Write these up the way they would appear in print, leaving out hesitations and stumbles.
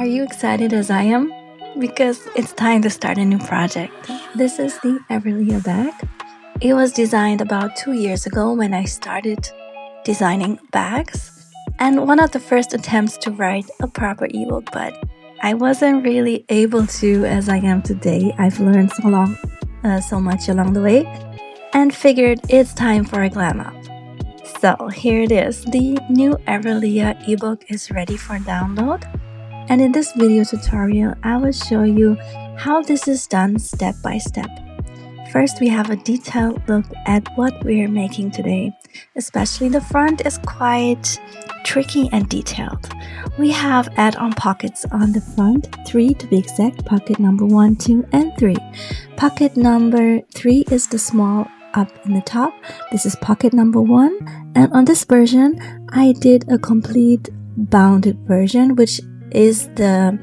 Are you excited as I am? Because it's time to start a new project. This is the Everlea Bag. It was designed about 2 years ago when I started designing bags, and one of the first attempts to write a proper ebook, but I wasn't really able to as I am today. I've learned so much along the way and figured it's time for a glam up. So here it is. The new Everlea ebook is ready for download. And in this video tutorial, I will show you how this is done step by step. First, we have a detailed look at what we're making today. Especially the front is quite tricky and detailed. We have add-on pockets on the front, 3 to be exact, pocket number 1, 2, and 3. Pocket number 3 is the small up in the top. This is pocket number 1, and on this version, I did a complete bounded version, which is the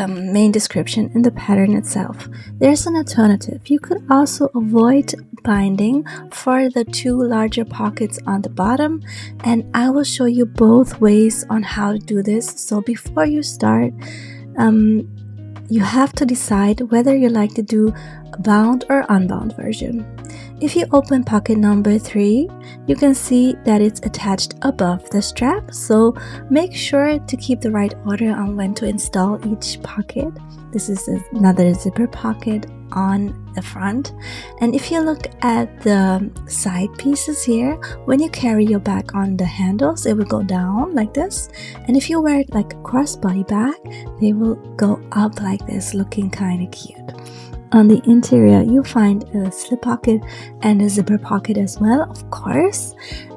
main description in the pattern itself. There's an alternative. You could also avoid binding for the 2 larger pockets on the bottom, and I will show you both ways on how to do this. So before you start, you have to decide whether you like to do a bound or unbound version. If you open pocket number 3, you can see that it's attached above the strap, so make sure to keep the right order on when to install each pocket. This is another zipper pocket on the front, and if you look at the side pieces here, when you carry your bag on the handles, it will go down like this, and if you wear it like a crossbody bag, they will go up like this, looking kind of cute. On the interior, you'll find a slip pocket and a zipper pocket as well, of course.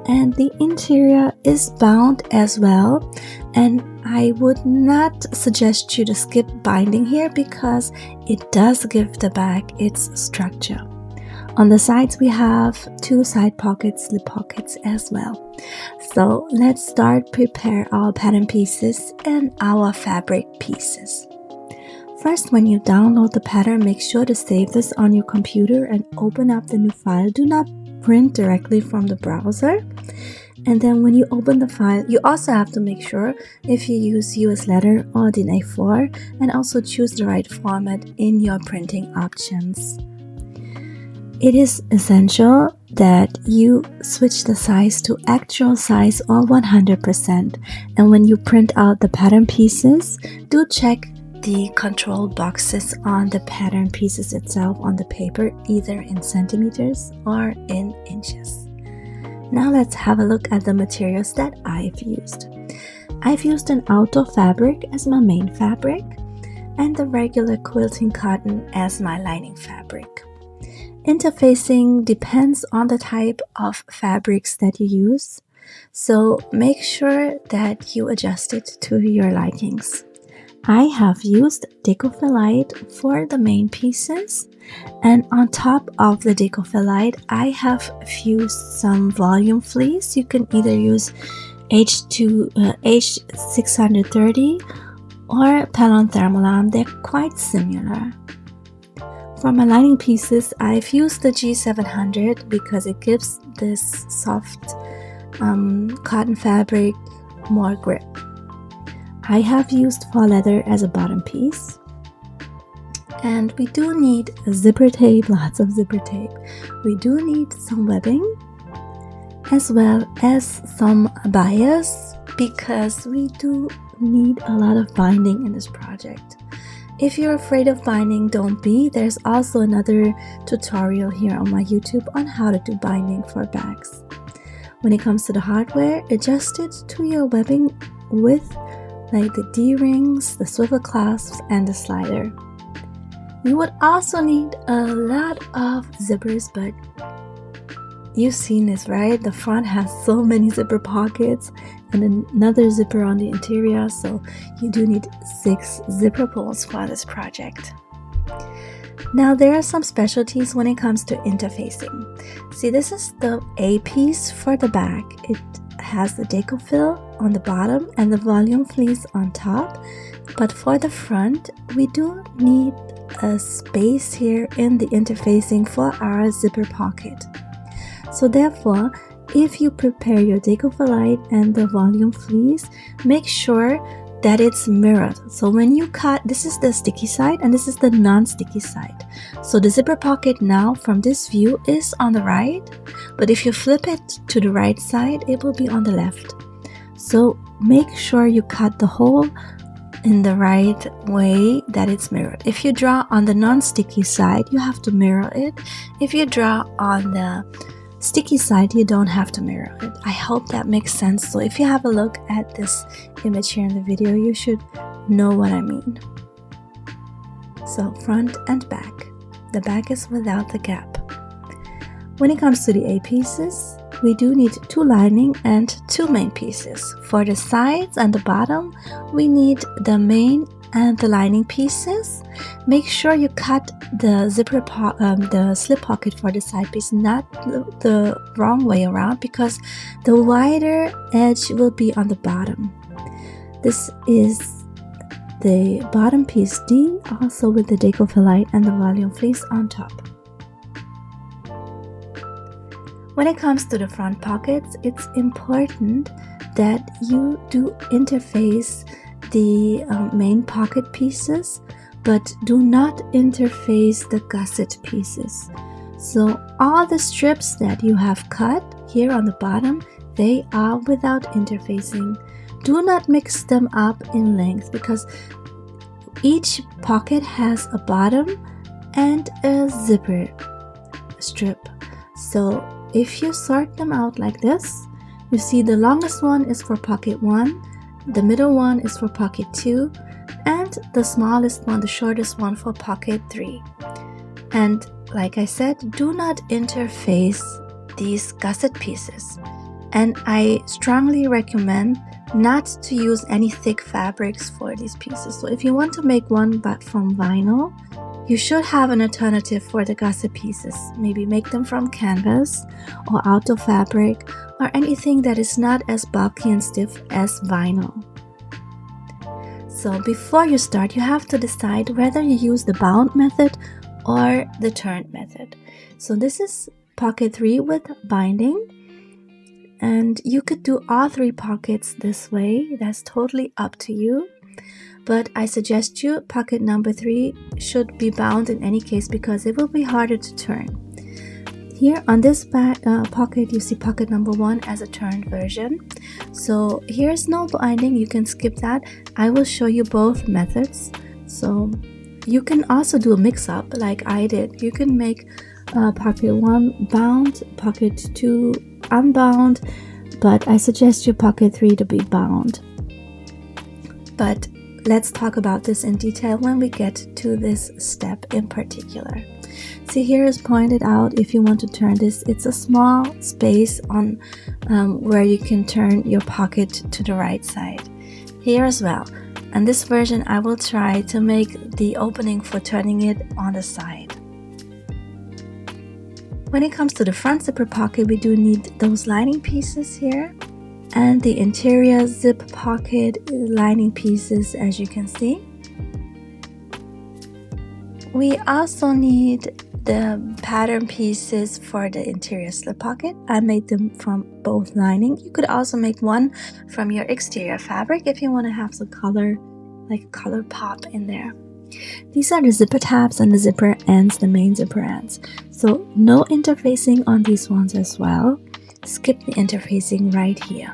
And the interior is bound as well. And I would not suggest you to skip binding here because it does give the bag its structure. On the sides, we have 2 side pockets, slip pockets as well. So let's start prepare our pattern pieces and our fabric pieces. First, when you download the pattern, make sure to save this on your computer and open up the new file. Do not print directly from the browser. And then when you open the file, you also have to make sure if you use US letter or DIN A4, and also choose the right format in your printing options. It is essential that you switch the size to actual size or 100%. And when you print out the pattern pieces, do check the control boxes on the pattern pieces itself on the paper, either in centimeters or in inches. Now let's have a look at the materials that I've used. I've used an outdoor fabric as my main fabric and the regular quilting cotton as my lining fabric. Interfacing depends on the type of fabrics that you use, so make sure that you adjust it to your likings. I have used Decophyllite for the main pieces, and on top of the Decophyllite, I have fused some volume fleece. You can either use H630 or Pellon Thermolam. They're quite similar. For my lining pieces, I've used the G700 because it gives this soft cotton fabric more grip. I have used faux leather as a bottom piece, and we do need a zipper tape, lots of zipper tape. We do need some webbing as well as some bias because we do need a lot of binding in this project. If you're afraid of binding, don't be. There's also another tutorial here on my YouTube on how to do binding for bags. When it comes to the hardware, adjust it to your webbing width, like the D-rings, the swivel clasps, and the slider. You would also need a lot of zippers, but you've seen this, right? The front has so many zipper pockets and another zipper on the interior, so you do need 6 zipper pulls for this project. Now there are some specialties when it comes to interfacing. See, this is the A piece for the bag. It has the Decophyll on the bottom and the volume fleece on top, but for the front we do need a space here in the interfacing for our zipper pocket. So therefore, if you prepare your Decophyllite and the volume fleece, make sure that it's mirrored. So when you cut, this is the sticky side and this is the non-sticky side. So the zipper pocket now from this view is on the right, but if you flip it to the right side, it will be on the left. So make sure you cut the hole in the right way that it's mirrored. If you draw on the non-sticky side, you have to mirror it. If you draw on the sticky side, you don't have to mirror it. I hope that makes sense. So if you have a look at this image here in the video, you should know what I mean. So front and back. The back is without the gap. When it comes to the A pieces, we do need 2 lining and 2 main pieces. For the sides and the bottom, we need the main and the lining pieces. Make sure you cut the the slip pocket for the side piece, not the wrong way around, because the wider edge will be on the bottom. This is the bottom piece D, also with the deco fillet and the volume fleece on top. When it comes to the front pockets, it's important that you do interface the main pocket pieces, but do not interface the gusset pieces. So all the strips that you have cut here on the bottom, they are without interfacing. Do not mix them up in length, because each pocket has a bottom and a zipper strip. So if you sort them out like this, you see the longest one is for pocket 1, the middle one is for pocket 2, and the smallest one, the shortest one, for pocket 3. And like I said, do not interface these gusset pieces. And I strongly recommend not to use any thick fabrics for these pieces. So if you want to make one but from vinyl, you should have an alternative for the gusset pieces. Maybe make them from canvas or outdoor fabric or anything that is not as bulky and stiff as vinyl. So before you start, you have to decide whether you use the bound method or the turned method. So this is pocket 3 with binding, and you could do all 3 pockets this way. That's totally up to you. But I suggest you pocket number 3 should be bound in any case, because it will be harder to turn. Here on this back pocket, you see pocket number 1 as a turned version. So here's no binding, you can skip that. I will show you both methods. So you can also do a mix-up like I did. You can make pocket 1 bound, pocket 2 unbound, but I suggest you pocket 3 to be bound. But let's talk about this in detail when we get to this step in particular. See, here is pointed out if you want to turn this, it's a small space on where you can turn your pocket to the right side. Here as well. And this version, I will try to make the opening for turning it on the side. When it comes to the front zipper pocket, we do need those lining pieces here and the interior zip pocket lining pieces, as you can see. We also need the pattern pieces for the interior slip pocket. I made them from both lining. You could also make one from your exterior fabric if you want to have some color, like a color pop in there. These are the zipper tabs and the zipper ends, the main zipper ends. So no interfacing on these ones as well. Skip the interfacing right here.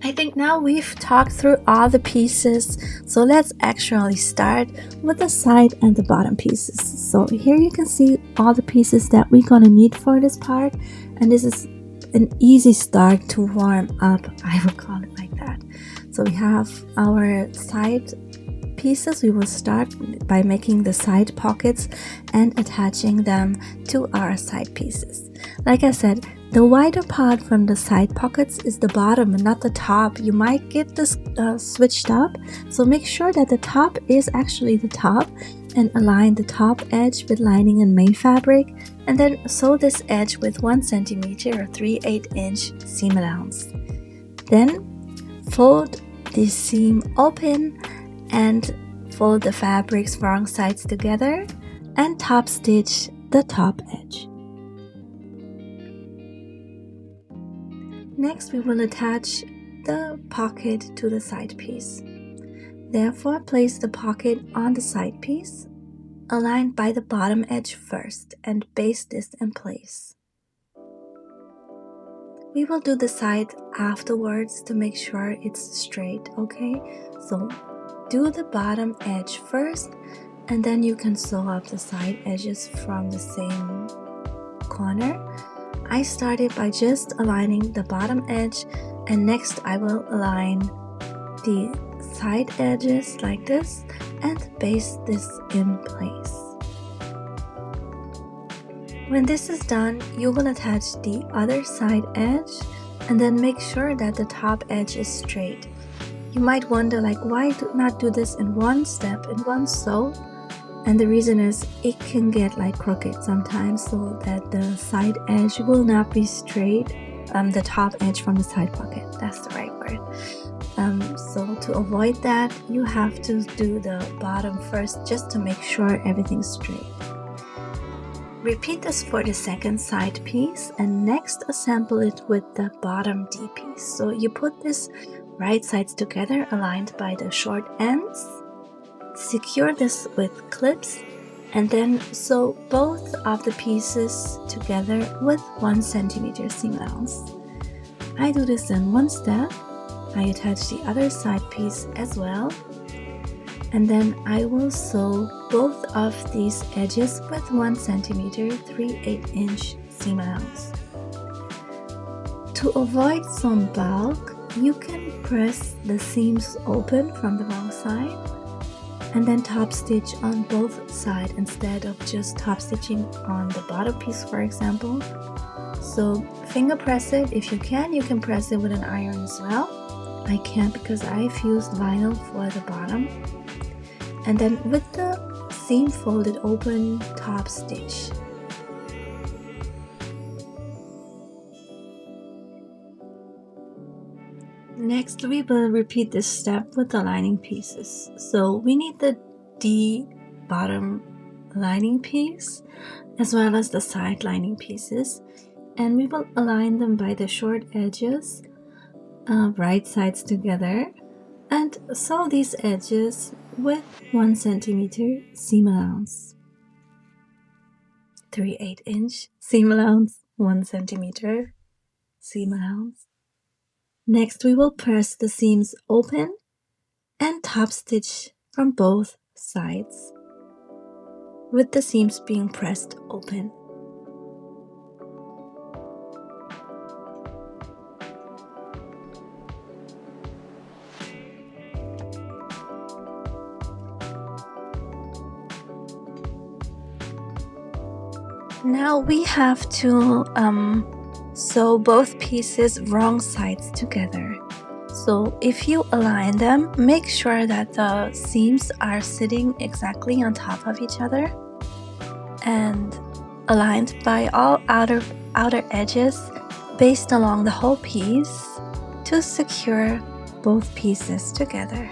I think now we've talked through all the pieces, so let's actually start with the side and the bottom pieces. So here you can see all the pieces that we're gonna need for this part, and this is an easy start to warm up, I would call it like that. So we have our side pieces. We will start by making the side pockets and attaching them to our side pieces. Like I said, the wider part from the side pockets is the bottom and not the top. You might get this switched up, so make sure that the top is actually the top and align the top edge with lining and main fabric, and then sew this edge with 1 centimeter or 3/8" seam allowance. Then fold the seam open and fold the fabric's wrong sides together and top stitch the top edge. Next, we will attach the pocket to the side piece. Therefore, place the pocket on the side piece, align by the bottom edge first, and baste this in place. We will do the side afterwards to make sure it's straight, okay? So do the bottom edge first, and then you can sew up the side edges from the same corner. I started by just aligning the bottom edge, and next I will align the side edges like this and baste this in place. When this is done, you will attach the other side edge and then make sure that the top edge is straight. You might wonder, like, why not do this in one step, in one sew? And the reason is it can get like crooked sometimes, so that the side edge will not be straight, the top edge from the side pocket, that's the right word. So to avoid that, you have to do the bottom first just to make sure everything's straight. Repeat this for the second side piece, and next assemble it with the bottom D piece. So you put this right sides together aligned by the short ends, secure this with clips, and then sew both of the pieces together with 1 centimeter seam allowance. I do this in one step. I attach the other side piece as well, and then I will sew both of these edges with 1 centimeter 3/8" seam allowance. To avoid some bulk, you can press the seams open from the wrong side and then top stitch on both sides instead of just top stitching on the bottom piece, for example. So finger press it. If you can press it with an iron as well. I can't because I've used vinyl for the bottom. And then with the seam folded open, top stitch. Next, we will repeat this step with the lining pieces. So we need the D bottom lining piece as well as the side lining pieces, and we will align them by the short edges, right sides together, and sew these edges with 1 centimeter seam allowance. 3/8" seam allowance, 1 centimeter seam allowance. Next, we will press the seams open and top stitch from both sides, with the seams being pressed open. Now we have to sew both pieces wrong sides together. So if you align them, make sure that the seams are sitting exactly on top of each other and aligned by all outer edges, based along the whole piece to secure both pieces together.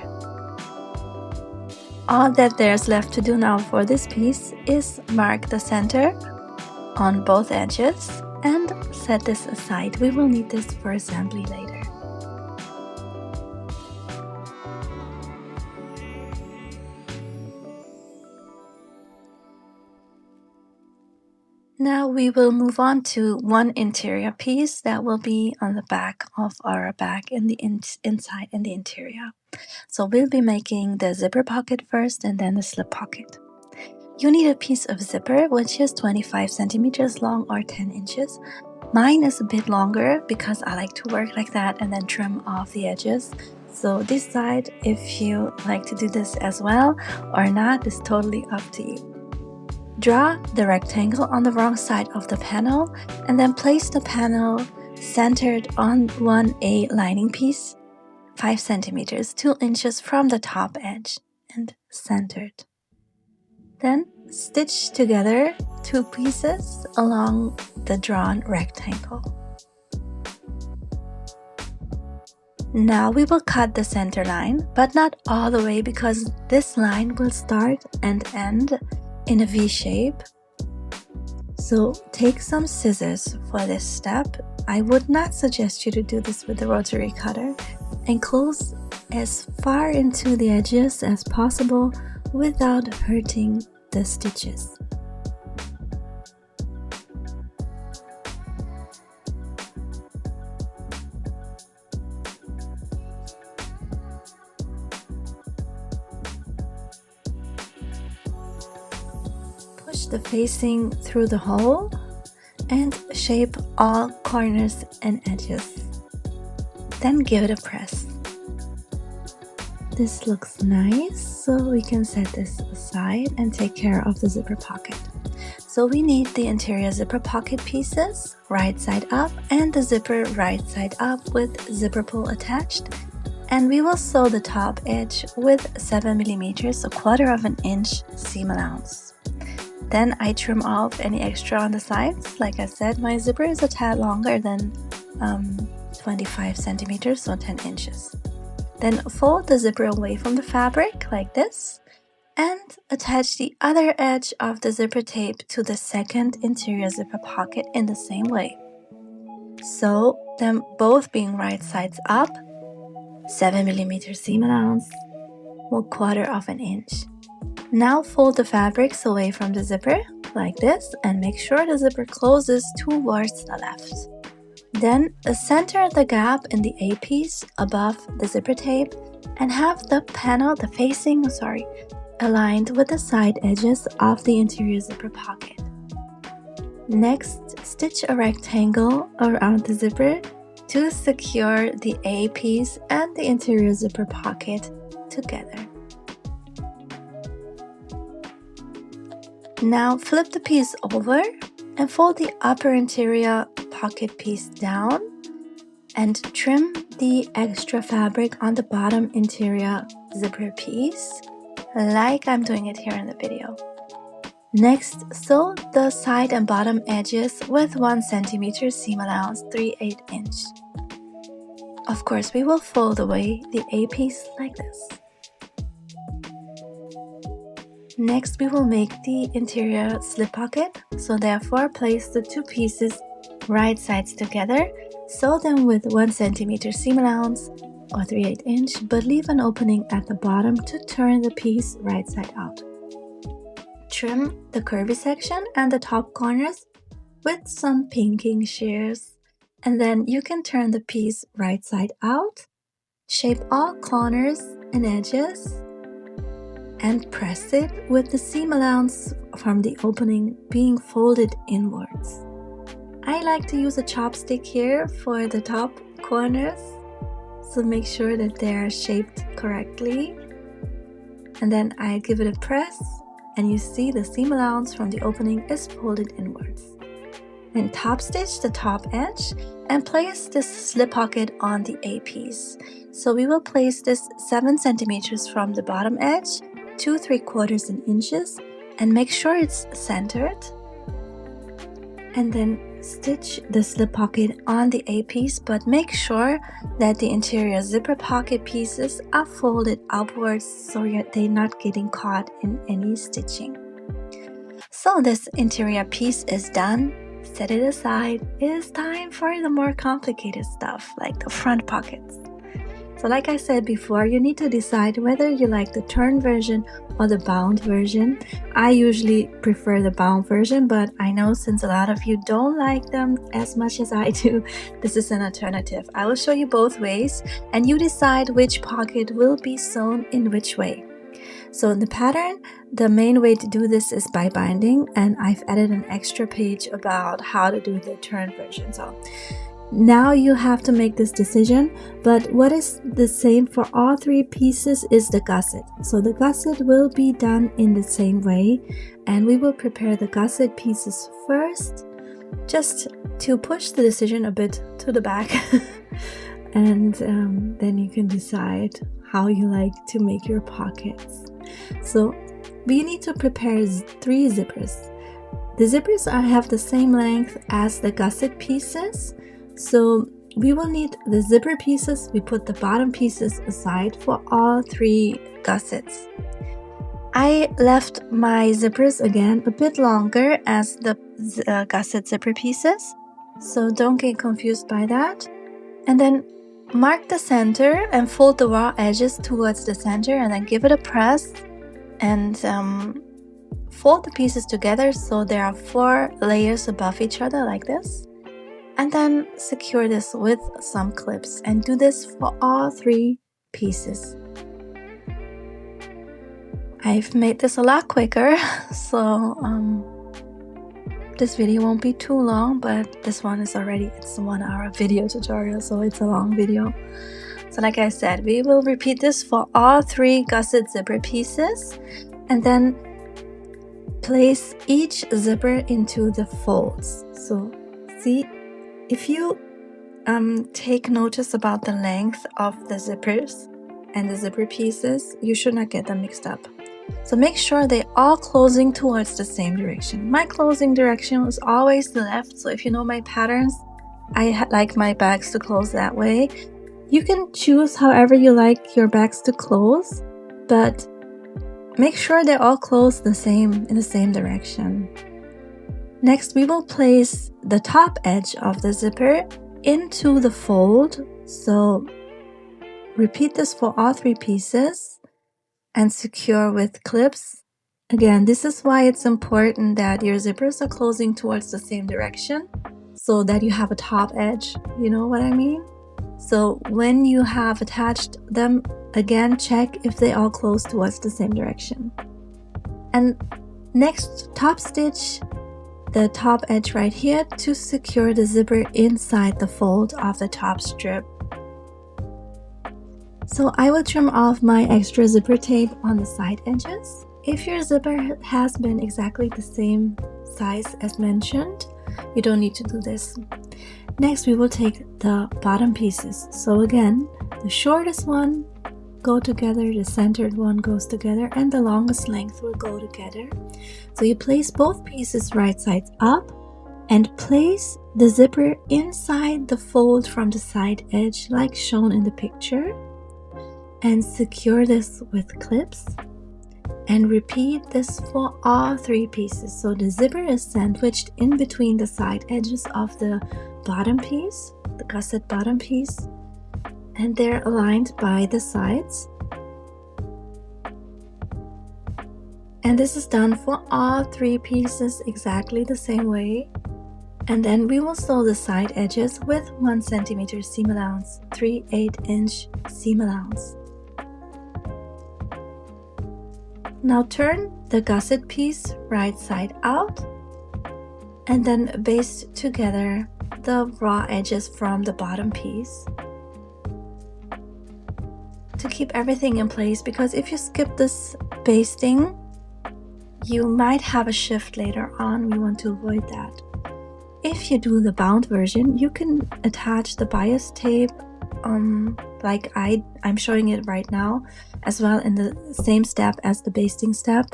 All that there's left to do now for this piece is mark the center on both edges and set this aside. We will need this for assembly later. Now we will move on to one interior piece that will be on the back of our bag in the inside in the interior. So we'll be making the zipper pocket first and then the slip pocket. You need a piece of zipper which is 25 centimeters long or 10 inches. Mine is a bit longer because I like to work like that and then trim off the edges. So decide if you like to do this as well or not, is totally up to you. Draw the rectangle on the wrong side of the panel and then place the panel centered on 1A lining piece, 5 centimeters, 2 inches from the top edge, and centered. Then stitch together 2 pieces along the drawn rectangle. Now we will cut the center line, but not all the way because this line will start and end in a V shape. So take some scissors for this step I would not suggest you to do this with the rotary cutter, and close as far into the edges as possible without hurting the stitches. Push the facing through the hole and shape all corners and edges. Then give it a press. This looks nice, so we can set this aside and take care of the zipper pocket. So we need the interior zipper pocket pieces right side up and the zipper right side up with zipper pull attached, and we will sew the top edge with 7 millimeters, a quarter of an inch seam allowance. Then I trim off any extra on the sides. Like I said, my zipper is a tad longer than 25 centimeters, so 10 inches. Then fold the zipper away from the fabric like this and attach the other edge of the zipper tape to the second interior zipper pocket in the same way. Sew them both being right sides up, 7 millimeter seam allowance, 1/4 of an inch. Now fold the fabrics away from the zipper like this and make sure the zipper closes towards the left. Then center the gap in the A-piece above the zipper tape and have the panel, the facing, aligned with the side edges of the interior zipper pocket. Next, stitch a rectangle around the zipper to secure the A-piece and the interior zipper pocket together. Now flip the piece over and fold the upper interior pocket piece down and trim the extra fabric on the bottom interior zipper piece, like I'm doing it here in the video. Next, sew the side and bottom edges with 1 centimeter seam allowance, 3/8 inch. Of course, we will fold away the A-piece like this. Next, we will make the interior slip pocket, so therefore place the two pieces right sides together, sew them with 1 centimeter seam allowance or 3/8 inch, but leave an opening at the bottom to turn the piece right side out. Trim the curvy section and the top corners with some pinking shears, and then you can turn the piece right side out, shape all corners and edges, and press it with the seam allowance from the opening being folded inwards. I like to use a chopstick here for the top corners, so make sure that they are shaped correctly. And then I give it a press, and you see the seam allowance from the opening is folded inwards. Then top stitch the top edge and place this slip pocket on the A-piece. So we will place this 7 centimeters from the bottom edge to 3/4 inches and make sure it's centered. And then stitch the slip pocket on the A-piece, but make sure that the interior zipper pocket pieces are folded upwards so they're not getting caught in any stitching. So this interior piece is done. Set it aside. It is time for the more complicated stuff like the front pockets. So like I said before, you need to decide whether you like the turn version or the bound version. I usually prefer the bound version, but I know since a lot of you don't like them as much as I do, this is an alternative. I will show you both ways and you decide which pocket will be sewn in which way. So in the pattern, the main way to do this is by binding, and I've added an extra page about how to do the turn version. So now you have to make this decision, but what is the same for all three pieces is the gusset. So the gusset will be done in the same way, and we will prepare the gusset pieces first, just to push the decision a bit to the back. And then you can decide how you like to make your pockets. So we need to prepare 3 zippers. The zippers have the same length as the gusset pieces. So we will need the zipper pieces. We put the bottom pieces aside for all 3 gussets. I left my zippers again a bit longer as the gusset zipper pieces. so don't get confused by that. And then mark the center and fold the raw edges towards the center, and then give it a press and fold the pieces together so there are 4 layers above each other like this. And then secure this with some clips, and do this for all 3 pieces. I've made this a lot quicker, so this video won't be too long, but this one is already, it's a 1-hour video tutorial, so it's a long video. So like I said, we will repeat this for all 3 gusset zipper pieces, and then place each zipper into the folds. So see, if you take notice about the length of the zippers and the zipper pieces, you should not get them mixed up. So make sure they're all closing towards the same direction. My closing direction was always the left, so if you know my patterns, I like my bags to close that way. You can choose however you like your bags to close, but make sure they're all closed in the same direction. Next, we will place the top edge of the zipper into the fold. So repeat this for all 3 pieces and secure with clips. Again, this is why it's important that your zippers are closing towards the same direction so that you have a top edge. You know what I mean? So when you have attached them, again, check if they all close towards the same direction. And next, top stitch the top edge right here to secure the zipper inside the fold of the top strip. So I will trim off my extra zipper tape on the side edges. If your zipper has been exactly the same size as mentioned, you don't need to do this. Next, we will take the bottom pieces. So again, the shortest one go together, the centered one goes together, and the longest length will go together. So you place both pieces right sides up and place the zipper inside the fold from the side edge like shown in the picture, and secure this with clips, and repeat this for all 3 pieces. So the zipper is sandwiched in between the side edges of the bottom piece, the gusset bottom piece, and they're aligned by the sides. And this is done for all 3 pieces exactly the same way. And then we will sew the side edges with 1 cm seam allowance, 3/8" seam allowance. Now turn the gusset piece right side out and then baste together the raw edges from the bottom piece to keep everything in place, because if you skip this basting, you might have a shift later on. We want to avoid that. If you do the bound version, you can attach the bias tape like I'm showing it right now, as well in the same step as the basting step,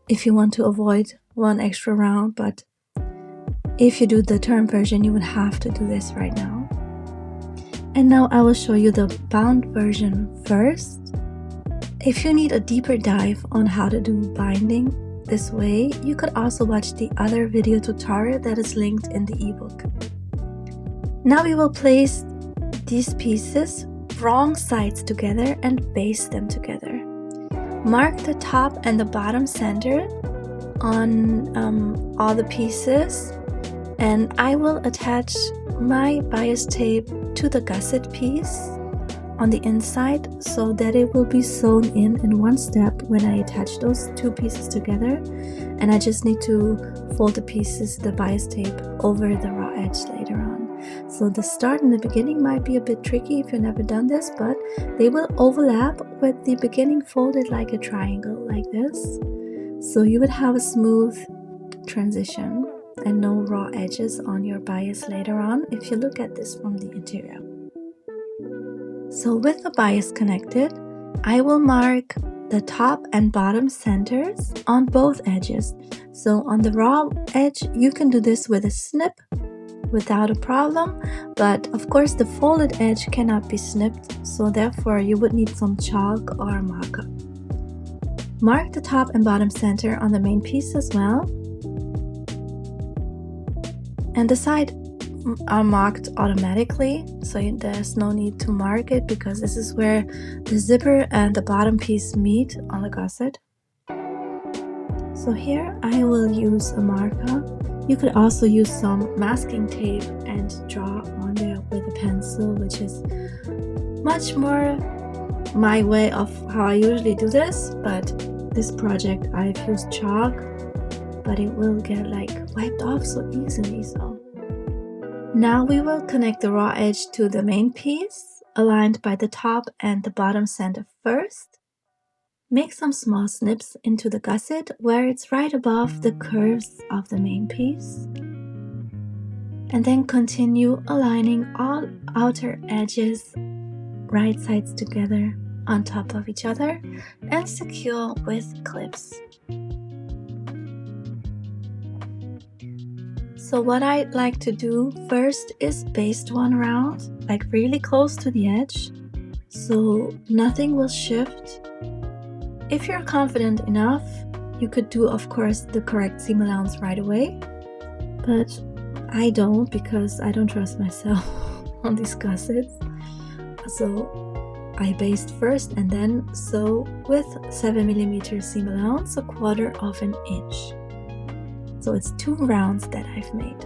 if you want to avoid 1 extra round. But if you do the turn version, you would have to do this right now. And now I will show you the bound version first. If you need a deeper dive on how to do binding this way, you could also watch the other video tutorial that is linked in the ebook. Now we will place these pieces wrong sides together and baste them together. Mark the top and the bottom center on all the pieces, and I will attach my bias tape to the gusset piece on the inside so that it will be sewn in 1 step when I attach those 2 pieces together, and I just need to fold the pieces, the bias tape, over the raw edge later on. So the start and the beginning might be a bit tricky if you've never done this, but they will overlap with the beginning folded like a triangle like this, so you would have a smooth transition and no raw edges on your bias later on if you look at this from the interior. So with the bias connected, I will mark the top and bottom centers on both edges. So on the raw edge, you can do this with a snip without a problem, but of course the folded edge cannot be snipped, so therefore you would need some chalk or marker. Mark the top and bottom center on the main piece as well, and the side are marked automatically, so there's no need to mark it because this is where the zipper and the bottom piece meet on the gusset. So here I will use a marker. You could also use some masking tape and draw on there with a pencil, which is much more my way of how I usually do this, but this project I've used chalk, but it will get like wiped off so easily. So now we will connect the raw edge to the main piece, aligned by the top and the bottom center first. Make some small snips into the gusset where it's right above the curves of the main piece. And then continue aligning all outer edges, right sides together on top of each other and secure with clips. So what I'd like to do first is baste one round, like really close to the edge, so nothing will shift. If you're confident enough, you could do, of course, the correct seam allowance right away, but I don't because I don't trust myself on these gussets. So I baste first and then sew with 7mm seam allowance, 1/4 of an inch. So it's 2 rounds that I've made.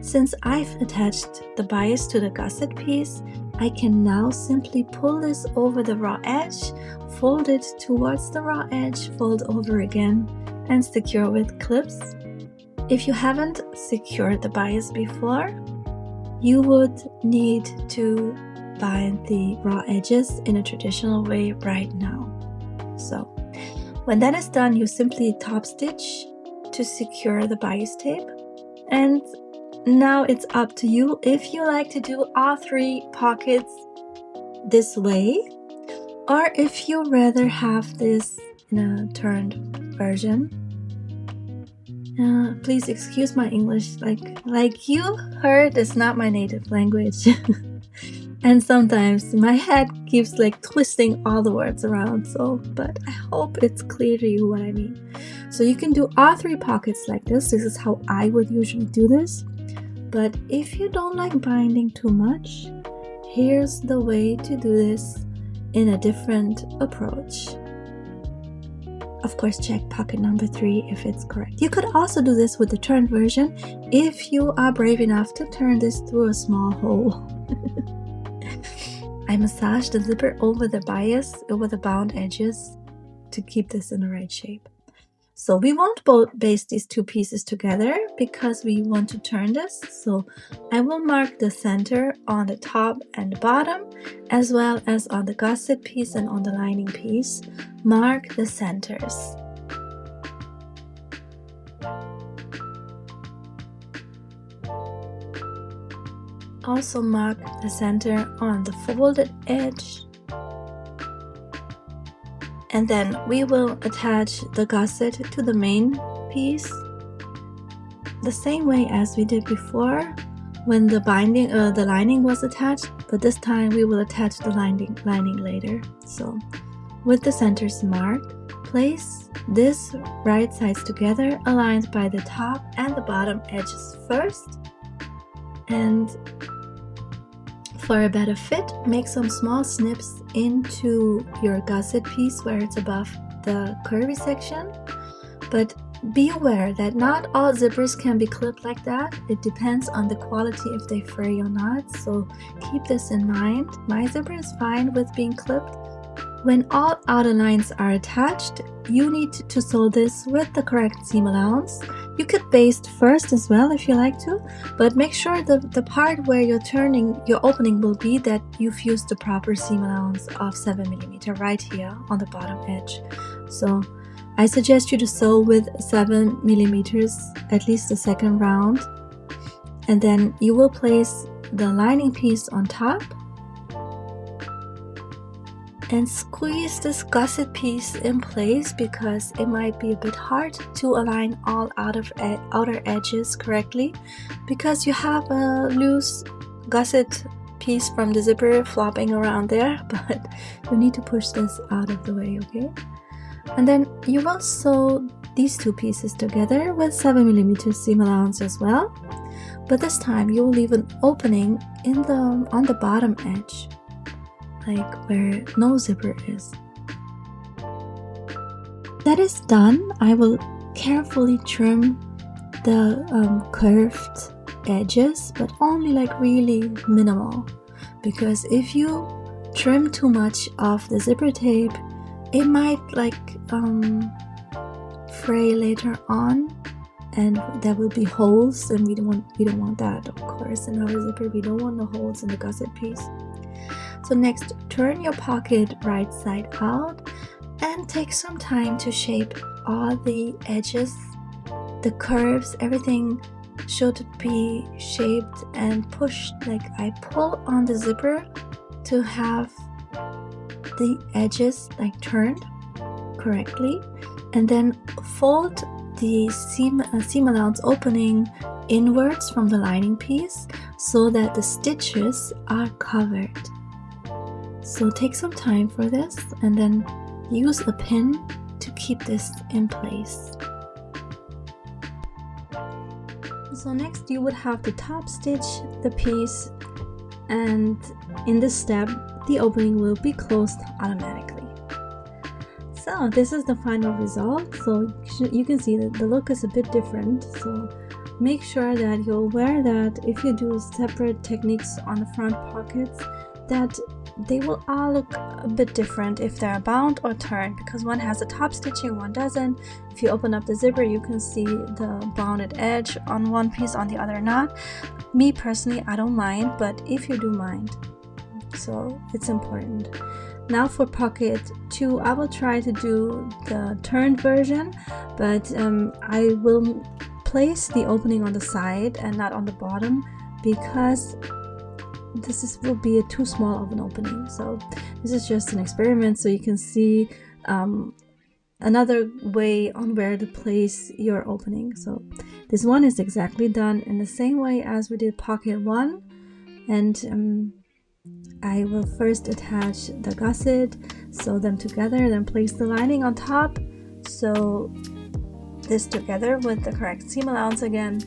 Since I've attached the bias to the gusset piece, I can now simply pull this over the raw edge, fold it towards the raw edge, fold over again, and secure with clips. If you haven't secured the bias before, you would need to bind the raw edges in a traditional way right now. So when that is done, you simply top stitch to secure the bias tape, and now it's up to you if you like to do all 3 pockets this way, or if you rather have this in a turned version. Please excuse my English, like you heard, it's not my native language. And sometimes my head keeps like twisting all the words around, but I hope it's clear to you what I mean. So you can do all 3 pockets like this. This is how I would usually do this. But if you don't like binding too much, here's the way to do this in a different approach. Of course, check pocket number 3 if it's correct. You could also do this with the turned version if you are brave enough to turn this through a small hole. I massage the zipper over the bias, over the bound edges to keep this in the right shape. So we won't baste these 2 pieces together because we want to turn this. So I will mark the center on the top and bottom, as well as on the gusset piece and on the lining piece. Mark the centers. Also mark the center on the folded edge. And then we will attach the gusset to the main piece the same way as we did before when the lining was attached, but this time we will attach the lining later. So with the centers marked, place this right sides together, aligned by the top and the bottom edges first. And for a better fit, make some small snips into your gusset piece where it's above the curvy section. But be aware that not all zippers can be clipped like that. It depends on the quality if they fray or not, so keep this in mind. My zipper is fine with being clipped. When all outer lines are attached, you need to sew this with the correct seam allowance. You could baste first as well if you like to, but make sure the part where you're turning your opening will be that you've used the proper seam allowance of 7mm right here on the bottom edge. So I suggest you to sew with 7mm at least the second round, and then you will place the lining piece on top and squeeze this gusset piece in place because it might be a bit hard to align all outer edges correctly because you have a loose gusset piece from the zipper flopping around there, but you need to push this out of the way, okay? And then you will sew these 2 pieces together with 7mm seam allowance as well. but this time you will leave an opening on the bottom edge, like where no zipper is. That is done. I will carefully trim the curved edges, but only like really minimal, because if you trim too much of the zipper tape, it might like fray later on, and there will be holes, and we don't want that, of course. In our zipper, we don't want the holes in the gusset piece. So next, turn your pocket right side out and take some time to shape all the edges, the curves, everything should be shaped and pushed. Like I pull on the zipper to have the edges like turned correctly, and then fold the seam allowance opening inwards from the lining piece so that the stitches are covered. So take some time for this, and then use a pin to keep this in place. So next you would have to top stitch the piece, and in this step the opening will be closed automatically. So this is the final result. So you can see that the look is a bit different, so make sure that you're aware that if you do separate techniques on the front pockets, that they will all look a bit different if they're bound or turned, because one has a top stitching, one doesn't. If you open up the zipper, you can see the bounded edge on one piece, on the other not. Me personally, I don't mind, but if you do mind, so it's important. Now for pocket 2, I will try to do the turned version, but I will place the opening on the side and not on the bottom, because will be too small of an opening. So this is just an experiment, so you can see another way on where to place your opening. So this one is exactly done in the same way as we did pocket 1, and I will first attach the gusset, sew them together, then place the lining on top, sew this together with the correct seam allowance again,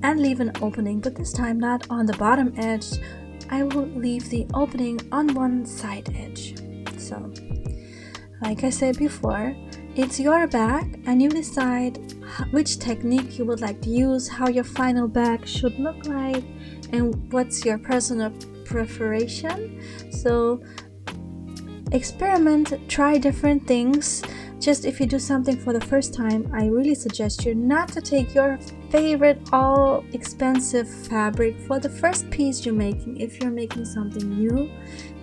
and leave an opening, but this time not on the bottom edge. I will leave the opening on one side edge. So like I said before, it's your bag, and you decide which technique you would like to use, how your final bag should look like, and what's your personal preference. So experiment, try different things. Just if you do something for the first time, I really suggest you not to take your favorite all expensive fabric for the first piece you're making. If you're making something new,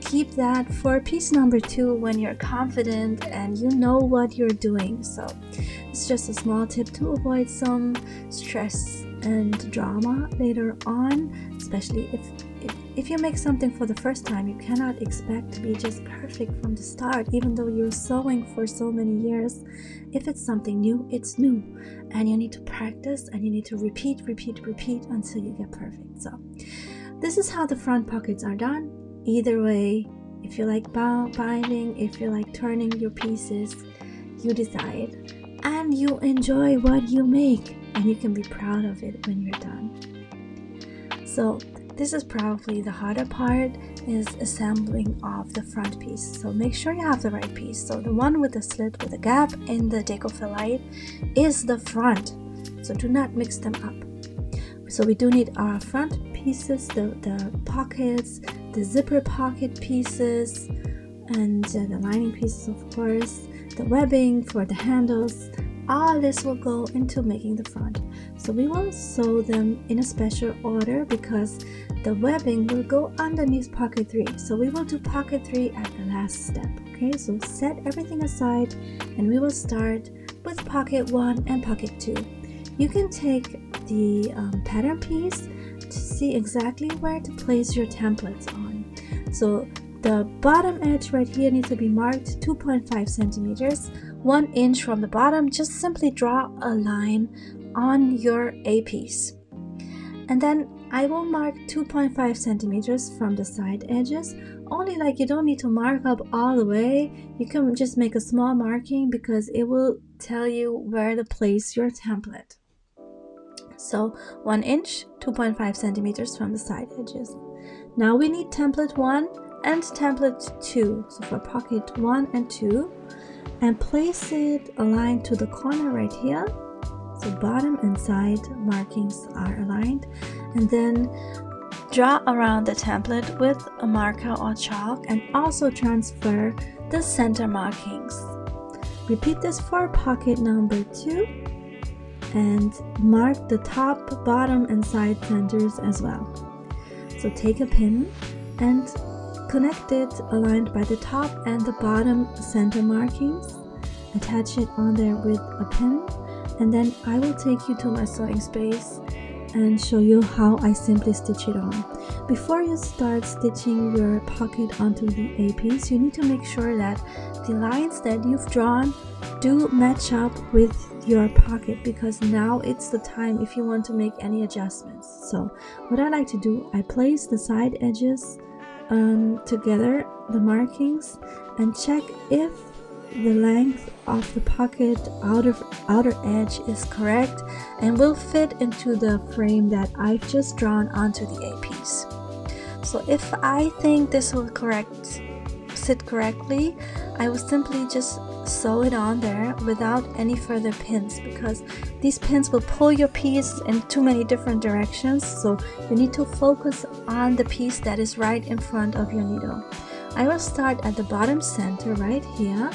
keep that for piece number 2 when you're confident and you know what you're doing. So it's just a small tip to avoid some stress and drama later on, especially if you make something for the first time. You cannot expect to be just perfect from the start, even though you're sewing for so many years. If it's something new, it's new, and you need to practice, and you need to repeat until you get perfect. So this is how the front pockets are done. Either way, if you like binding, if you like turning your pieces, you decide, and you enjoy what you make, and you can be proud of it when you're done. So this is probably the harder part, is assembling of the front piece. So make sure you have the right piece. So the one with the slit with a gap in the Decophyllite is the front. So do not mix them up. So we do need our front pieces, the pockets, the zipper pocket pieces, and the lining pieces, of course, the webbing for the handles. All this will go into making the front. So we will sew them in a special order because the webbing will go underneath pocket 3. So we will do pocket 3 at the last step. Okay, so set everything aside, and we will start with pocket 1 and pocket 2. You can take the pattern piece to see exactly where to place your templates on. So the bottom edge right here needs to be marked 2.5 centimeters, 1 inch from the bottom. Just simply draw a line on your A piece. And then I will mark 2.5 centimeters from the side edges. Only, like, you don't need to mark up all the way. You can just make a small marking because it will tell you where to place your template. So 1 inch, 2.5 centimeters from the side edges. Now we need template 1 and template 2. So for pocket 1 and 2, and place it aligned to the corner right here. So bottom and side markings are aligned, and then draw around the template with a marker or chalk, and also transfer the center markings. Repeat this for pocket number 2 and mark the top, bottom, and side centers as well. So take a pin and connect it aligned by the top and the bottom center markings. Attach it on there with a pin, and then I will take you to my sewing space and show you how I simply stitch it on. Before you start stitching your pocket onto the A piece, you need to make sure that the lines that you've drawn do match up with your pocket, because now it's the time if you want to make any adjustments. So what I like to do, I place the side edges together, the markings, and check if the length of the pocket outer edge is correct and will fit into the frame that I've just drawn onto the A piece. So if I think this will sit correctly, I will simply just sew it on there without any further pins, because these pins will pull your piece in too many different directions. So you need to focus on the piece that is right in front of your needle. I will start at the bottom center right here,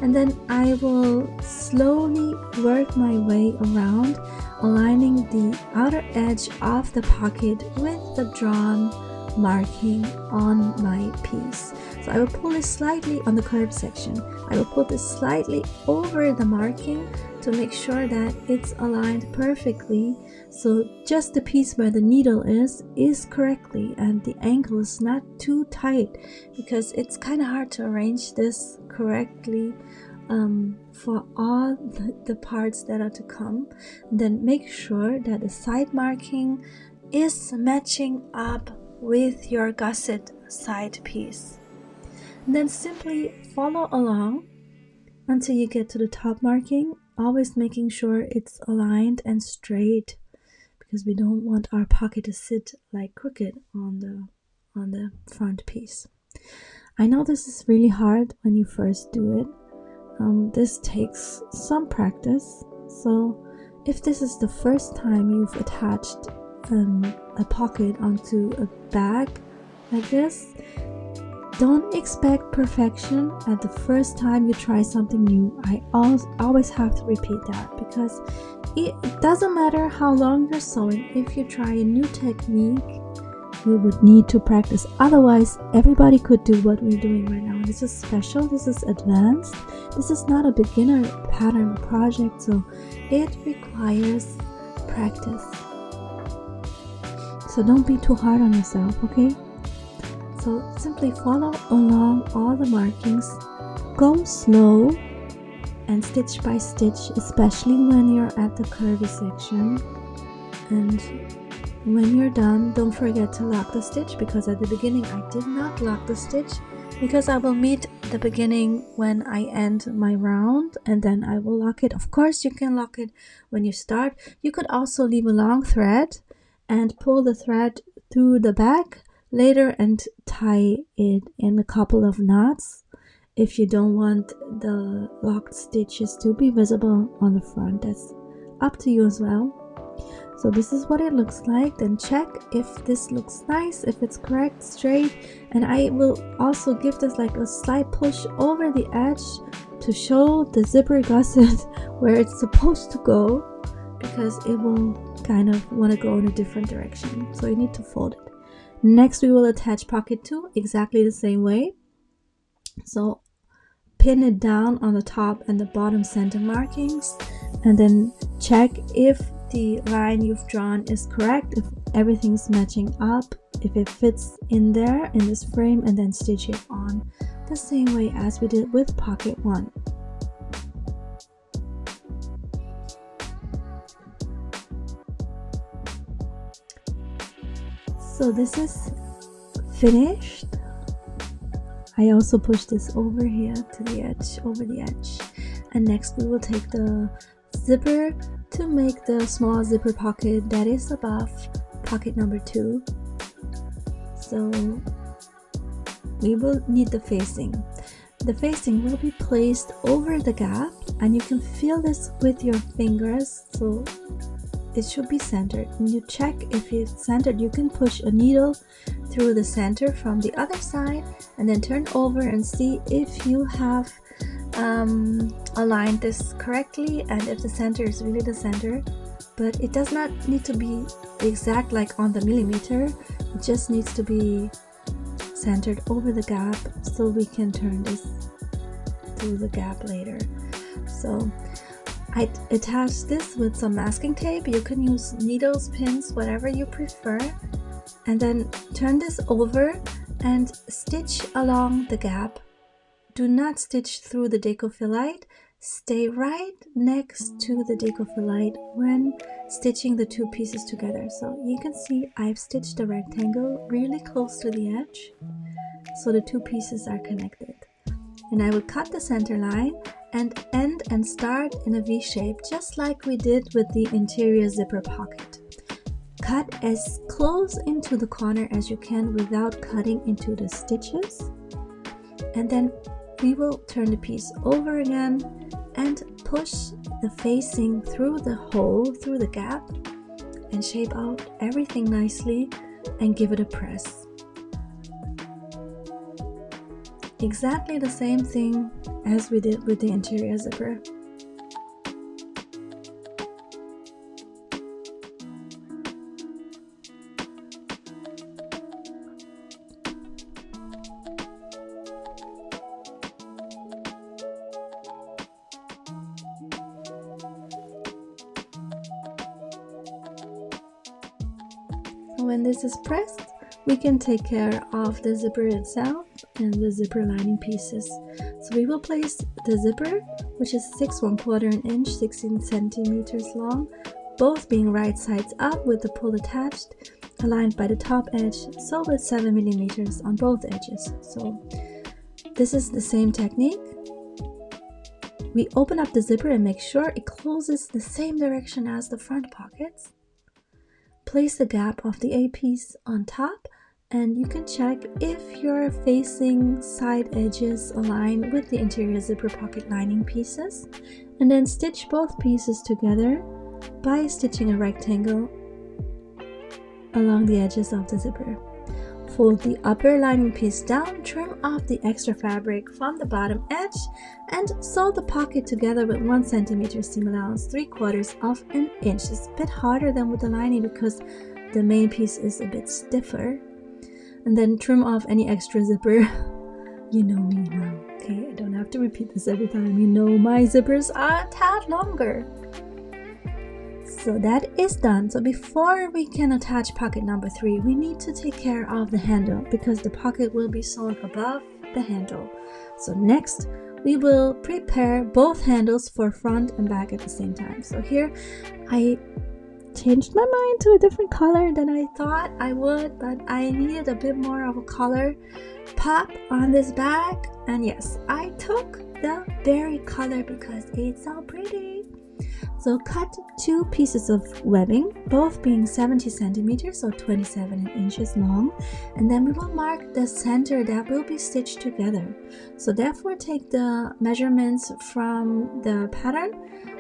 and then I will slowly work my way around, aligning the outer edge of the pocket with the drawn marking on my piece. So I will pull this slightly on the curved section. I will put this slightly over the marking to make sure that it's aligned perfectly, so just the piece where the needle is correctly and the angle is not too tight, because it's kind of hard to arrange this correctly for all the parts that are to come. And then make sure that the side marking is matching up with your gusset side piece. And then simply follow along until you get to the top marking, always making sure it's aligned and straight, because we don't want our pocket to sit like crooked on the front piece. I know this is really hard when you first do it. This takes some practice, so if this is the first time you've attached a pocket onto a bag like this, don't expect perfection at the first time you try something new. I always have to repeat that, because it doesn't matter how long you're sewing. If you try a new technique, you would need to practice. Otherwise, everybody could do what we're doing right now. This is special, this is advanced, this is not a beginner pattern project, so it requires practice. So don't be too hard on yourself, okay? So simply follow along all the markings, go slow and stitch by stitch, especially when you're at the curvy section. And when you're done, don't forget to lock the stitch, because at the beginning I did not lock the stitch, because I will meet the beginning when I end my round, and then I will lock it. Of course, you can lock it when you start. You could also leave a long thread and pull the thread through the back later and tie it in a couple of knots if you don't want the locked stitches to be visible on the front. That's up to you as well. So this is what it looks like. Then check if this looks nice, if it's correct, straight, and I will also give this like a slight push over the edge to show the zipper gusset where it's supposed to go, because it will kind of want to go in a different direction, so you need to fold it. Next, we will attach pocket 2 exactly the same way. So pin it down on the top and the bottom center markings, and then check if the line you've drawn is correct, if everything's matching up, if it fits in there in this frame, and then stitch it on the same way as we did with pocket 1. So this is finished. I also push this over here to the edge, over the edge. And next we will take the zipper to make the small zipper pocket that is above pocket number 2. So we will need the facing. The facing will be placed over the gap, and you can feel this with your fingers, so it should be centered. When you check if it's centered, you can push a needle through the center from the other side and then turn over and see if you have aligned this correctly and if the center is really the center. But it does not need to be exact like on the millimeter, it just needs to be centered over the gap so we can turn this through the gap later. So I attached this with some masking tape. You can use needles, pins, whatever you prefer, and then turn this over and stitch along the gap. Do not stitch through the decophyllite. Stay right next to the decophyllite when stitching the 2 pieces together. So you can see I've stitched a rectangle really close to the edge, so the 2 pieces are connected. And I will cut the center line and end and start in a V shape, just like we did with the interior zipper pocket. Cut as close into the corner as you can without cutting into the stitches, and then we will turn the piece over again and push the facing through the hole, through the gap, and shape out everything nicely and give it a press. Exactly the same thing as we did with the interior zipper. When this is pressed, we can take care of the zipper itself and the zipper lining pieces. So we will place the zipper, which is 6 1/4 inch, 16 centimeters long, both being right sides up with the pull attached, aligned by the top edge, so with 7 millimeters on both edges. So this is the same technique. We open up the zipper and make sure it closes the same direction as the front pockets. Place the gap of the A piece on top, and you can check if your facing side edges align with the interior zipper pocket lining pieces, and then stitch both pieces together by stitching a rectangle along the edges of the zipper. Fold the upper lining piece down, trim off the extra fabric from the bottom edge, and sew the pocket together with 1 centimeter seam allowance, 3/4 inch. It's a bit harder than with the lining because the main piece is a bit stiffer. And then trim off any extra zipper. You know me now, okay? I don't have to repeat this every time. You know my zippers are a tad longer. So that is done. So before we can attach pocket number 3, we need to take care of the handle because the pocket will be sewn above the handle. So next, we will prepare both handles for front and back at the same time. So here, I changed my mind to a different color than I thought I would, but I needed a bit more of a color pop on this bag. And yes, I took the berry color because it's so pretty. So cut 2 pieces of webbing, both being 70 centimeters, so 27 inches long, and then we will mark the center that will be stitched together. So therefore take the measurements from the pattern.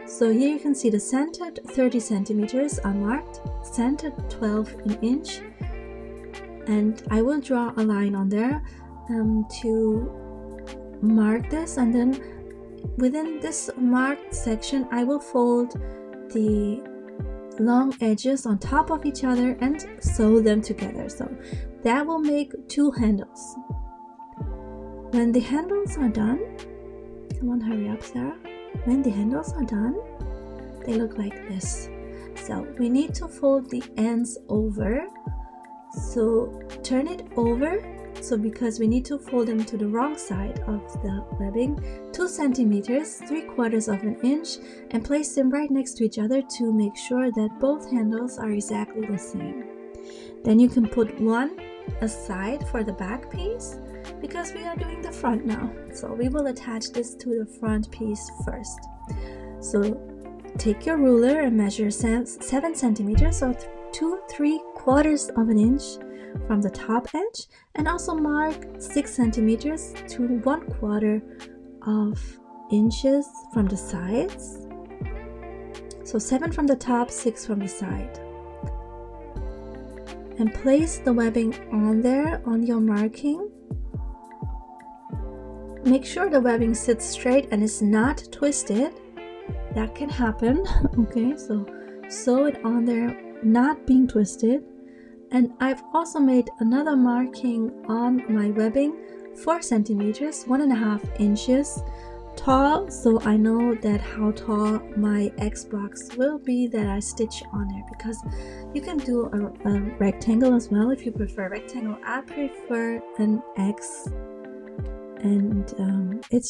So here you can see the centered 30 centimeters are marked, centered 12 an inch, and I will draw a line on there to mark this, and then within this marked section, I will fold the long edges on top of each other and sew them together. So that will make 2 handles. When the handles are done, come on, hurry up, Sarah. When the handles are done, they look like this. So we need to fold the ends over. So turn it over. So because we need to fold them to the wrong side of the webbing, 2 centimeters, 3/4 inch, and place them right next to each other to make sure that both handles are exactly the same. Then you can put one aside for the back piece because we are doing the front now. So we will attach this to the front piece first. So take your ruler and measure 7 centimeters, so 2 3/4 of an inch from the top edge, and also mark 6 centimeters to 1/4 of inches from the sides. So 7 from the top, 6 from the side. And place the webbing on there on your marking. Make sure the webbing sits straight and is not twisted. That can happen. Okay, so sew it on there, not being twisted. And I've also made another marking on my webbing, 4 centimeters, 1.5 inches tall, so I know that how tall my X box will be that I stitch on there, because you can do a rectangle as well if you prefer rectangle. I prefer an X, and it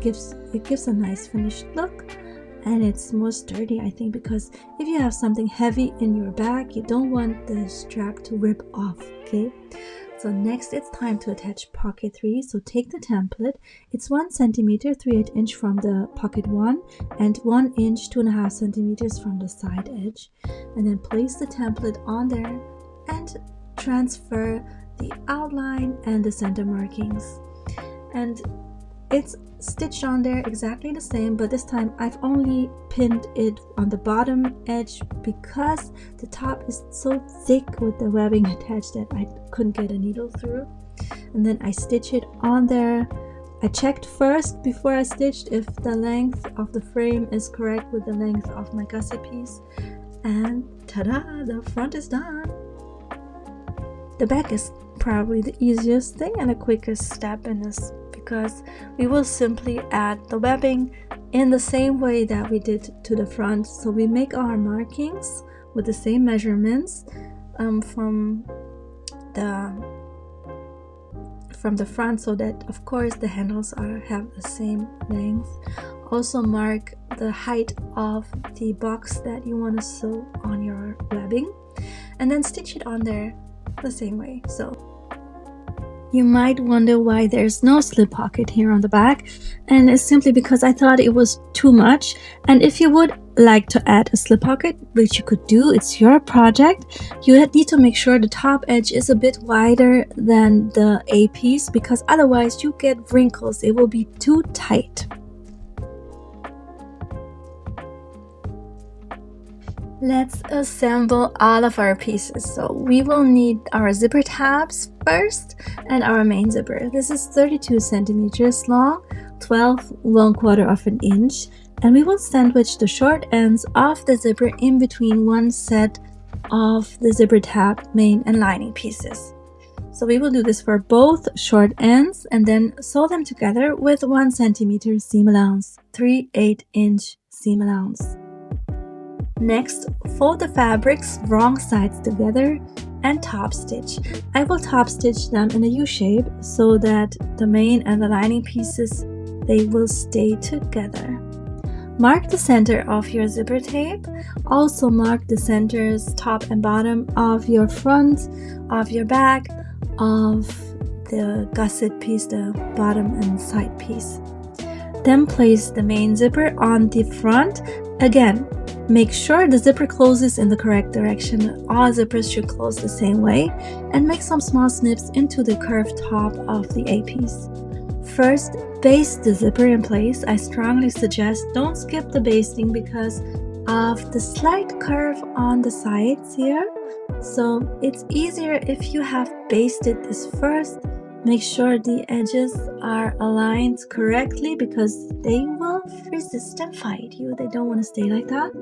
gives a nice finished look, and it's more sturdy, I think, because if you have something heavy in your bag, you don't want the strap to rip off. Okay, so next it's time to attach pocket 3. So take the template. It's 1 centimeter 3/8 inch from the pocket 1 and 1 inch 2.5 centimeters from the side edge, and then place the template on there and transfer the outline and the center markings. And it's stitched on there exactly the same, but this time I've only pinned it on the bottom edge because the top is so thick with the webbing attached that I couldn't get a needle through. And then I stitch it on there. I checked first before I stitched if the length of the frame is correct with the length of my gusset piece, and ta-da, the front is done. The back is probably the easiest thing and the quickest step in this, because we will simply add the webbing in the same way that we did to the front. So we make our markings with the same measurements from the front, so that of course the handles have the same length. Also mark the height of the box that you want to sew on your webbing, and then stitch it on there the same way. So you might wonder why there's no slip pocket here on the back, and it's simply because I thought it was too much. And if you would like to add a slip pocket, which you could do, it's your project, you need to make sure the top edge is a bit wider than the A piece, because otherwise you get wrinkles. It will be too tight. Let's assemble all of our pieces. So we will need our zipper tabs first and our main zipper. This is 32 centimeters long, 1/4 of an inch, and we will sandwich the short ends of the zipper in between one set of the zipper tab, main and lining pieces. So we will do this for both short ends and then sew them together with 1 centimeter seam allowance, 3/8 inch seam allowance. Next, fold the fabrics wrong sides together and top stitch. I will top stitch them in a U shape so that the main and the lining pieces, they will stay together. Mark the center of your zipper tape. Also mark the centers, top and bottom of your front, of your back, of the gusset piece, the bottom and side piece. Then place the main zipper on the front. Again, make sure the zipper closes in the correct direction. All zippers should close the same way, and make some small snips into the curved top of the A piece. First, baste the zipper in place. I strongly suggest don't skip the basting because of the slight curve on the sides here. So it's easier if you have basted this first. Make sure the edges are aligned correctly because they will resist and fight you. They don't want to stay like that.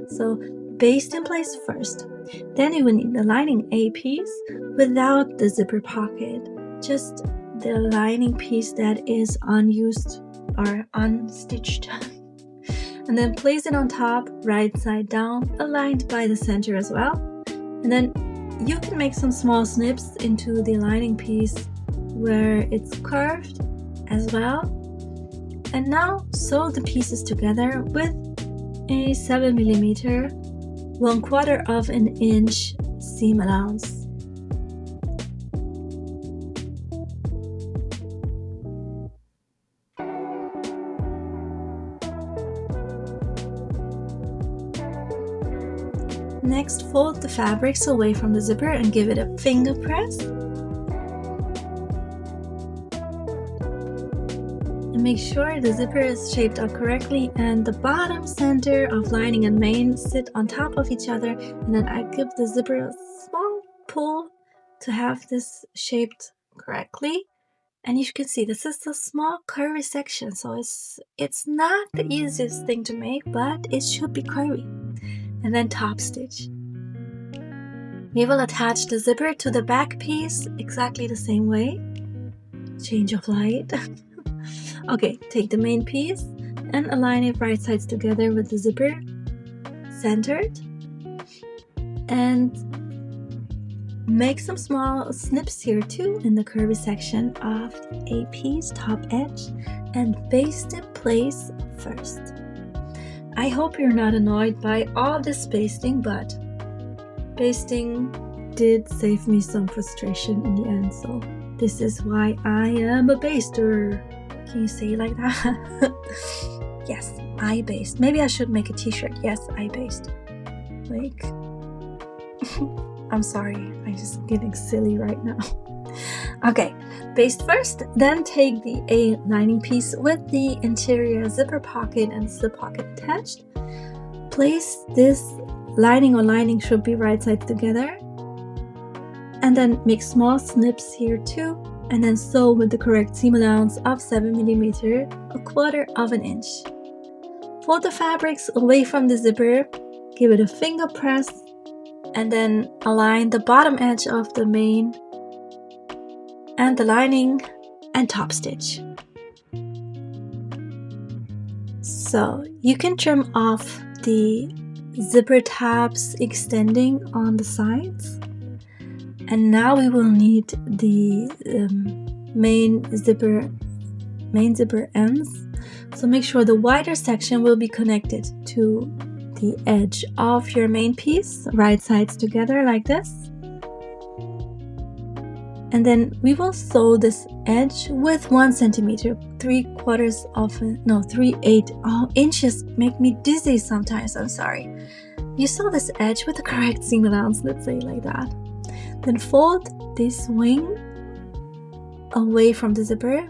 So baste in place first. Then you will need the lining A piece without the zipper pocket. Just the lining piece that is unused or unstitched. And then place it on top, right side down, aligned by the center as well. And then you can make some small snips into the lining piece where it's curved as well. And now sew the pieces together with a 7mm 1/4 of an inch seam allowance. Next, fold the fabrics away from the zipper and give it a finger press. And make sure the zipper is shaped up correctly and the bottom, center of lining and main sit on top of each other. And then I give the zipper a small pull to have this shaped correctly. And you can see this is a small curvy section, so it's not the easiest thing to make, but it should be curvy. And then top stitch. We will attach the zipper to the back piece exactly the same way. Change of light. Okay, take the main piece and align it right sides together with the zipper centered. And make some small snips here too in the curvy section of the A piece top edge and baste in place first. I hope you're not annoyed by all this basting, but basting did save me some frustration in the end, so this is why I am a baster. Can you say it like that? Yes, I baste. Maybe I should make a t-shirt. Yes, I baste. Like, I'm sorry, I'm just getting silly right now. Okay, baste first, then take the A lining piece with the interior zipper pocket and slip pocket attached. Place this lining or lining should be right sides together. And then make small snips here too. And then sew with the correct seam allowance of 7mm, 1/4 inch. Fold the fabrics away from the zipper, give it a finger press, and then align the bottom edge of the main and the lining and top stitch. So you can trim off the zipper tabs extending on the sides. And now we will need the main zipper ends. So make sure the wider section will be connected to the edge of your main piece, right sides together like this. And then we will sew this edge with 1 centimeter, 3/8 inches make me dizzy sometimes, I'm sorry. You sew this edge with the correct seam allowance, let's say like that. Then fold this wing away from the zipper,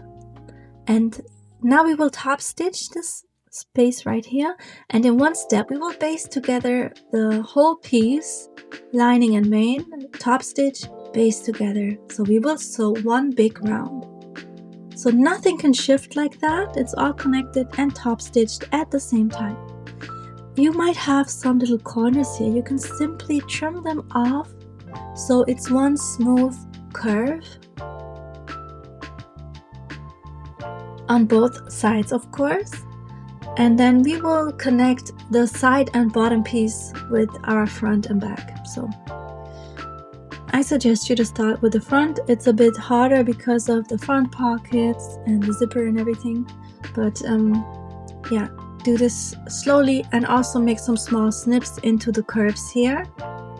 and now we will top stitch this space right here, and in one step we will baste together the whole piece, lining and main, top stitch, baste together. So we will sew one big round. So nothing can shift like that, it's all connected and top stitched at the same time. You might have some little corners here, you can simply trim them off so it's one smooth curve on both sides, of course. And then we will connect the side and bottom piece with our front and back. So I suggest you to start with the front. It's a bit harder because of the front pockets and the zipper and everything, but yeah, do this slowly and also make some small snips into the curves here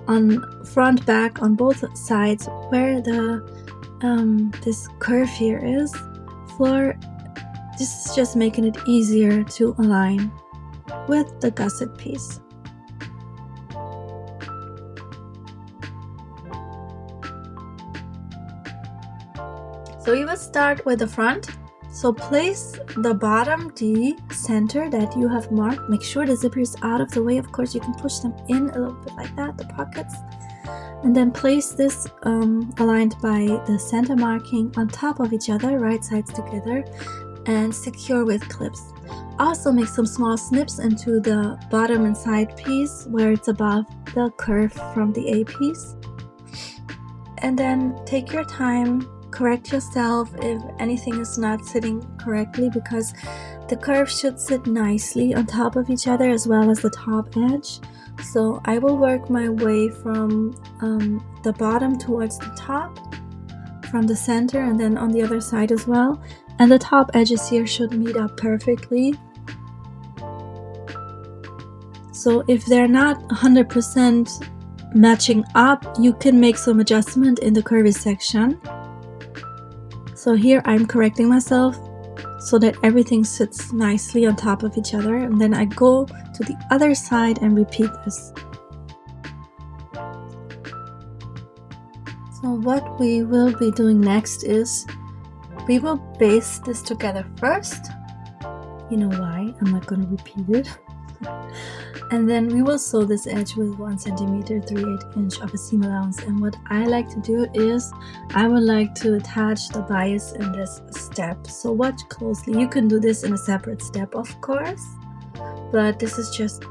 on front, back, on both sides where the this curve here is. This is just making it easier to align with the gusset piece. So we will start with the front. So place the bottom D center that you have marked. Make sure the zipper is out of the way. Of course, you can push them in a little bit like that, the pockets. And then place this aligned by the center marking on top of each other, right sides together, and secure with clips. Also make some small snips into the bottom and side piece where it's above the curve from the A piece. And then take your time, correct yourself if anything is not sitting correctly, because the curve should sit nicely on top of each other as well as the top edge. So I will work my way from the bottom towards the top, from the center, and then on the other side as well. And the top edges here should meet up perfectly. So if they're not 100% matching up, you can make some adjustment in the curvy section. So here I'm correcting myself so that everything sits nicely on top of each other, and then I go to the other side and repeat this. what we will be doing next is we will baste this together first. You know why? I'm not going to repeat it. And then we will sew this edge with 1 centimeter 3/8 inch of a seam allowance. And what I like to do is I would like to attach the bias in this step. So watch closely. You can do this in a separate step, of course, but this is just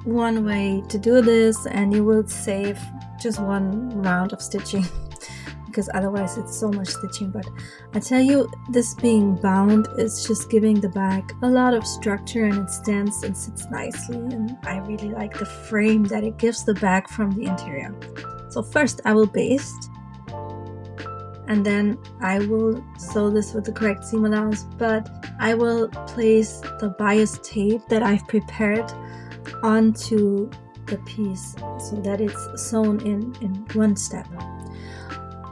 one way to do this, and you will save just one round of stitching because otherwise it's so much stitching. But I tell you, this being bound is just giving the bag a lot of structure, and it stands and sits nicely, and I really like the frame that it gives the bag from the interior. So first I will baste, and then I will sew this with the correct seam allowance, but I will place the bias tape that I've prepared onto the piece so that it's sewn in one step.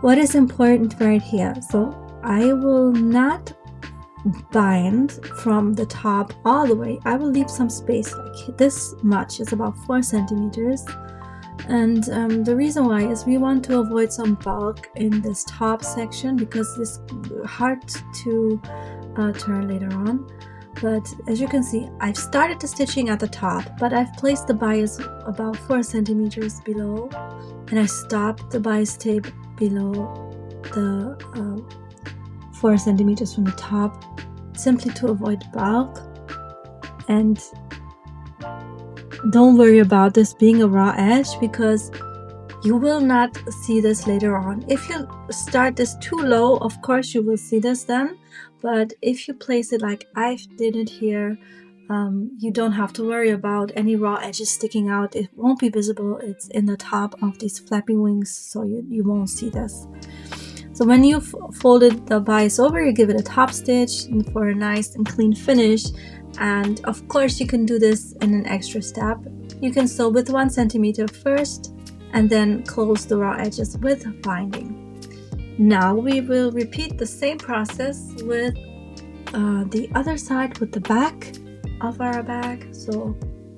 What is important right here, so I will not bind from the top all the way. I will leave some space, like this much. It's about 4 centimeters. And the reason why is we want to avoid some bulk in this top section because it's hard to turn later on. But as you can see, I've started the stitching at the top, but I've placed the bias about 4 centimeters below, and I stopped the bias tape below the 4 centimeters from the top, simply to avoid bulk. And don't worry about this being a raw edge because you will not see this later on. If you start this too low, of course you will see this then, but if you place it like I did it here, you don't have to worry about any raw edges sticking out. It won't be visible. It's in the top of these flappy wings, so you won't see this. So when you've folded the bias over, you give it a top stitch for a nice and clean finish. And of course you can do this in an extra step. You can sew with 1 centimeter first and then close the raw edges with binding. Now we will repeat the same process with the other side, with the back of our bag. So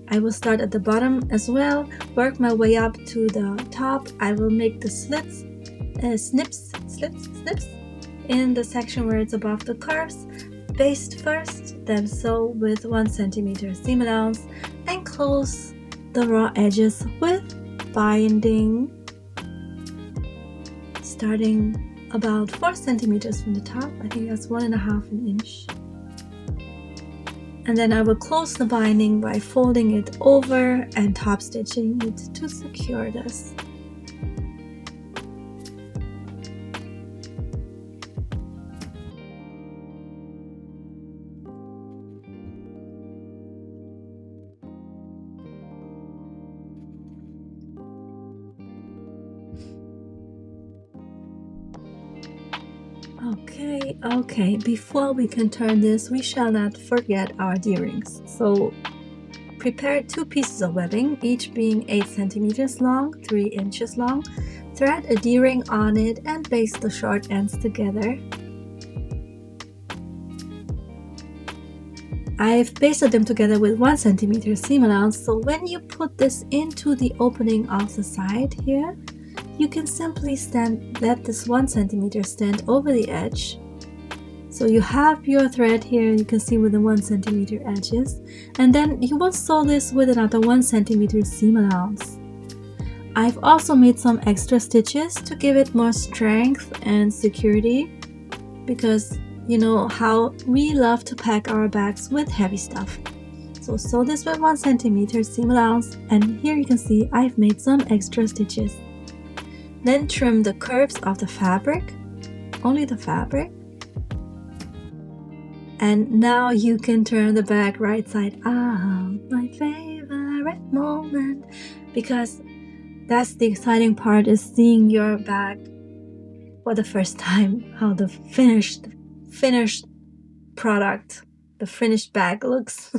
I will start at the bottom as well, work my way up to the top. I will make the snips in the section where it's above the curves. Baste first, then sew with 1 centimeter seam allowance and close the raw edges with binding, starting about 4 centimeters from the top. I think that's 1.5 inch. And then I will close the binding by folding it over and top stitching it to secure this. Okay, before we can turn this, we shall not forget our D-rings. So prepare 2 pieces of webbing, each being 8 centimeters long, 3 inches long. Thread a D-ring on it and baste the short ends together. I've basted them together with 1 centimeter seam allowance, so when you put this into the opening of the side here, you can simply let this 1 centimeter stand over the edge. So you have your thread here, you can see with the 1 centimeter edges, and then you will sew this with another 1 centimeter seam allowance. I've also made some extra stitches to give it more strength and security, because you know how we love to pack our bags with heavy stuff. So sew this with 1 centimeter seam allowance, and here you can see I've made some extra stitches. Then trim the curves of the fabric, only the fabric. And now you can turn the bag right side out, my favorite moment, because that's the exciting part, is seeing your bag for the first time, how the finished product, the finished bag looks.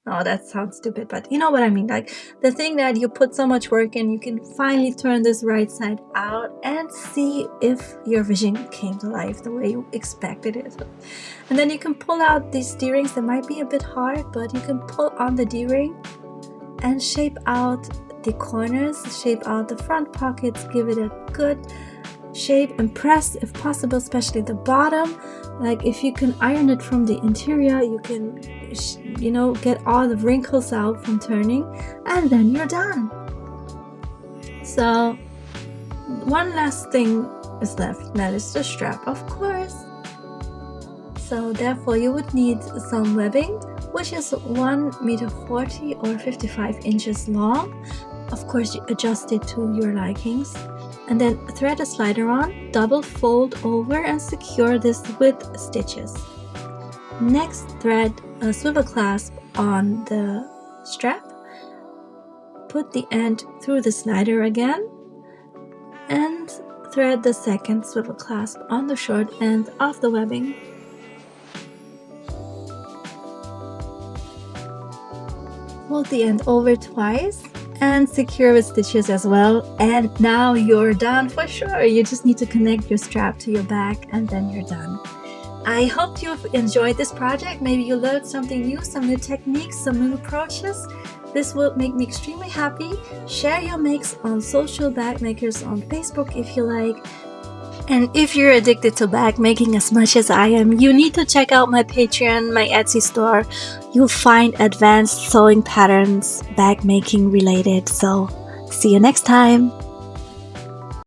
Oh, that sounds stupid, but you know what I mean. Like the thing that you put so much work in, you can finally turn this right side out and see if your vision came to life the way you expected it. And then you can pull out these D-rings. They might be a bit hard, but you can pull on the D-ring and shape out the corners, shape out the front pockets, give it a good shape and press if possible, especially the bottom. Like if you can iron it from the interior, you can get all the wrinkles out from turning, and then you're done. So one last thing is left, that is the strap, of course. So therefore you would need some webbing, which is 1.40 m or 55 inches long. Of course, you adjust it to your likings. And then thread a slider on, double fold over and secure this with stitches. Next, thread a swivel clasp on the strap. Put the end through the slider again and thread the second swivel clasp on the short end of the webbing. Fold the end over twice and secure with stitches as well, and now you're done for sure. You just need to connect your strap to your bag and then you're done. I hope you've enjoyed this project. Maybe you learned something new, some new techniques, some new approaches. This will make me extremely happy. Share your makes on social bag makers on Facebook if you like. And if you're addicted to bag making as much as I am, you need to check out my Patreon, my Etsy store. You'll find advanced sewing patterns, bag making related. So see you next time.